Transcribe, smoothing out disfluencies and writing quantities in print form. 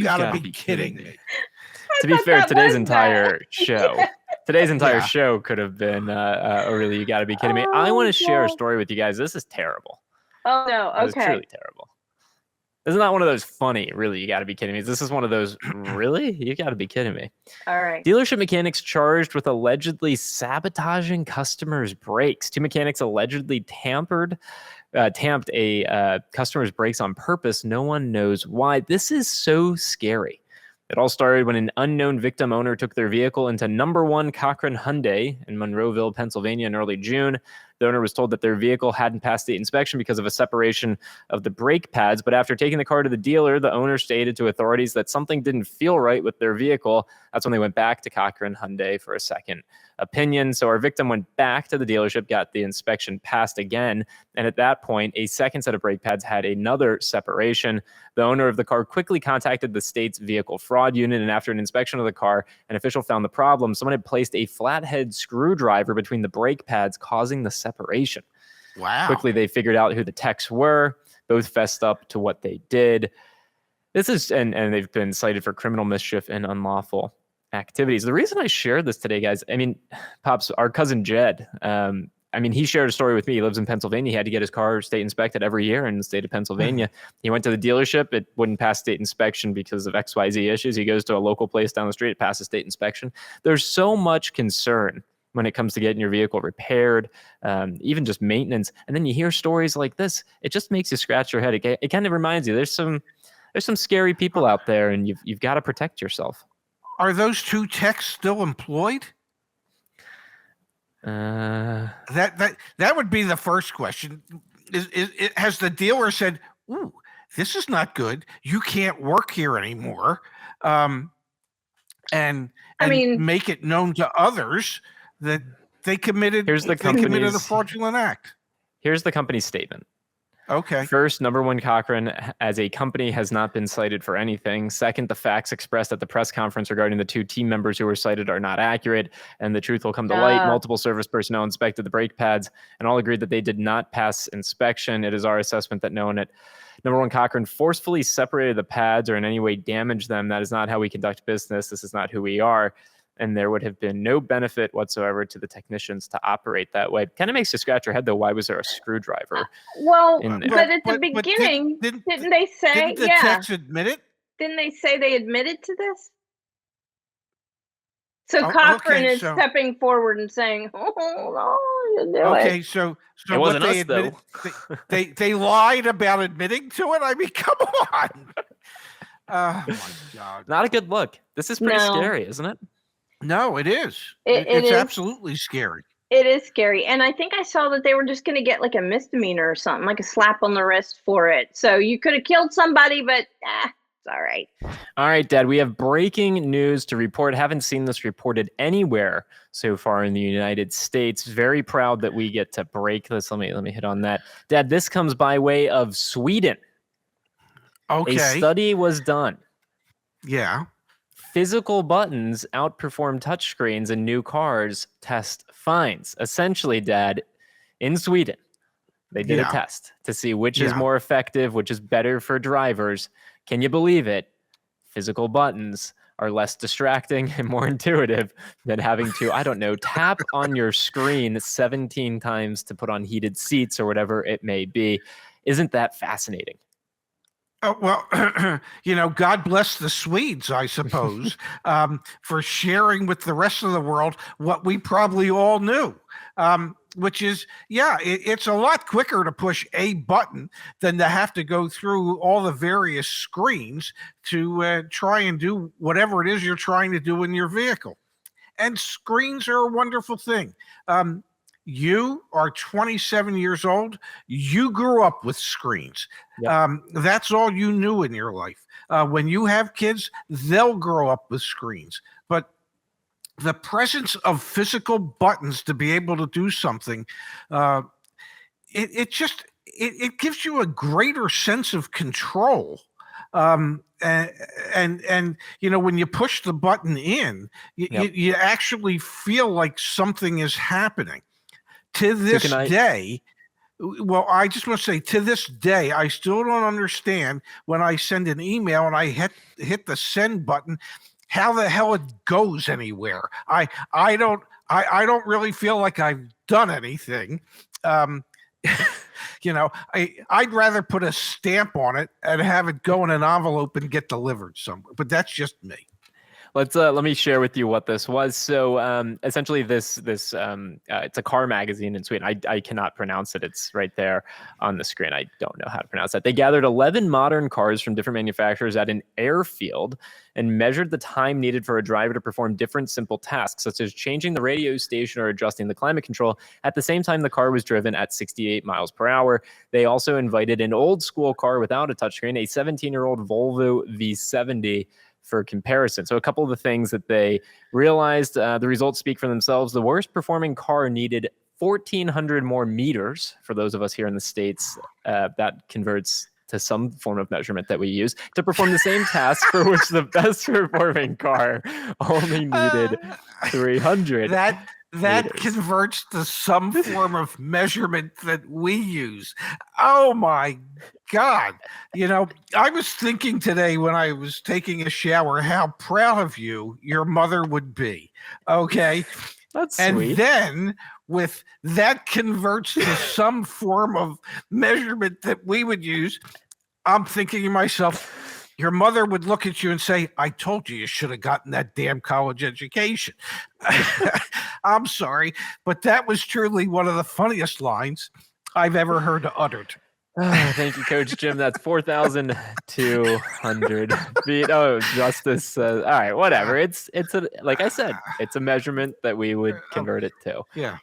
gotta be kidding me. To be fair, today's entire Yeah. show could have been really, you gotta be kidding me. I want to share a story with you guys. This is terrible. Oh no, okay. This is truly terrible. This is not one of those funny, really, you gotta be kidding me. This is one of those, really? You gotta be kidding me. All right. Dealership mechanics charged with allegedly sabotaging customers' brakes. 2 mechanics allegedly tamped a customer's brakes on purpose. No one knows why. This is so scary. It all started when an unknown victim owner took their vehicle into number 1 Cochran Hyundai in Monroeville, Pennsylvania in early June. The owner was told that their vehicle hadn't passed the inspection because of a separation of the brake pads. But after taking the car to the dealer, the owner stated to authorities that something didn't feel right with their vehicle. That's when they went back to Cochran Hyundai for a second opinion. So our victim went back to the dealership, got the inspection passed again. And at that point, a second set of brake pads had another separation. The owner of the car quickly contacted the state's vehicle fraud unit. And after an inspection of the car, an official found the problem. Someone had placed a flathead screwdriver between the brake pads, causing the separation. Wow. Quickly, they figured out who the techs were. Both fessed up to what they did. This is, and they've been cited for criminal mischief and unlawful activities. The reason I shared this today, guys, I mean, Pops, our cousin Jed, he shared a story with me. He lives in Pennsylvania. He had to get his car state inspected every year in the state of Pennsylvania. He went to the dealership. It wouldn't pass state inspection because of XYZ issues. He goes to a local place down the street. It passes state inspection. There's so much concern when it comes to getting your vehicle repaired, even just maintenance. And then you hear stories like this. It just makes you scratch your head. It kind of reminds you there's some scary people out there, and you've got to protect yourself. Are those 2 techs still employed? That would be the first question. Has the dealer said, "Ooh, this is not good. You can't work here anymore," and make it known to others that they committed a fraudulent act? Here's the company's statement. Okay. First, number 1 Cochran as a company has not been cited for anything. Second, the facts expressed at the press conference regarding the 2 team members who were cited are not accurate, and the truth will come to light. Multiple service personnel inspected the brake pads and all agreed that they did not pass inspection. It is our assessment that no one at number 1 Cochran forcefully separated the pads or in any way damaged them. That is not how we conduct business. This is not who we are. And there would have been no benefit whatsoever to the technicians to operate that way. Kind of makes you scratch your head, though. Why was there a screwdriver? Well, but at the beginning, didn't they say? Didn't the techs admit it? Didn't they say they admitted to this? So Cochran is stepping forward and saying, "Oh, no, you do it." Okay, so it wasn't what us, they admitted, though. they lied about admitting to it. I mean, come on. Oh my God! Not a good look. This is pretty scary, isn't it? No, it is. It's absolutely scary. It is scary. And I think I saw that they were just going to get like a misdemeanor or something, like a slap on the wrist for it. So you could have killed somebody, but it's all right. All right, Dad, we have breaking news to report. Haven't seen this reported anywhere so far in the United States. Very proud that we get to break this. Let me hit on that. Dad, this comes by way of Sweden. Okay. A study was done. Yeah. Physical buttons outperform touchscreens in new cars test finds. Essentially, Dad, in Sweden, they did a test to see which is more effective, which is better for drivers. Can you believe it? Physical buttons are less distracting and more intuitive than having to, I don't know, tap on your screen 17 times to put on heated seats or whatever it may be. Isn't that fascinating? Oh, well, God bless the Swedes, I suppose, for sharing with the rest of the world what we probably all knew, which is, it's a lot quicker to push a button than to have to go through all the various screens to try and do whatever it is you're trying to do in your vehicle. And screens are a wonderful thing. You are 27 years old. You grew up with screens. Yep. That's all you knew in your life. When you have kids, they'll grow up with screens. But the presence of physical buttons to be able to do something, it gives you a greater sense of control. And when you push the button in, you actually feel like something is happening. To this day, Well, I just want to say, to this day, I still don't understand when I send an email and I hit the send button, how the hell it goes anywhere. I don't really feel like I've done anything. I'd rather put a stamp on it and have it go in an envelope and get delivered somewhere. But that's just me. Let me share with you what this was. So essentially, this it's a car magazine in Sweden. I cannot pronounce it. It's right there on the screen. I don't know how to pronounce that. They gathered 11 modern cars from different manufacturers at an airfield and measured the time needed for a driver to perform different simple tasks, such as changing the radio station or adjusting the climate control. At the same time, the car was driven at 68 miles per hour. They also invited an old school car without a touchscreen, a 17-year-old Volvo V70. For comparison. So a couple of the things that they realized, the results speak for themselves. The worst performing car needed 1,400 more meters. For those of us here in the States, that converts to some form of measurement that we use to perform the same task for which the best performing car only needed 300. That meters. Converts to some form of measurement that we use. Oh my God. I was thinking today when I was taking a shower how proud of you your mother would be. Okay. That's and sweet. Then with that converts to some form of measurement that we would use, I'm thinking to myself, your mother would look at you and say, I told you should have gotten that damn college education. I'm sorry, but that was truly one of the funniest lines I've ever heard uttered. Thank you, Coach Jim. That's 4,200 feet. Oh, Justice. All right, whatever. It's like I said, it's a measurement that we would convert it to. Yeah.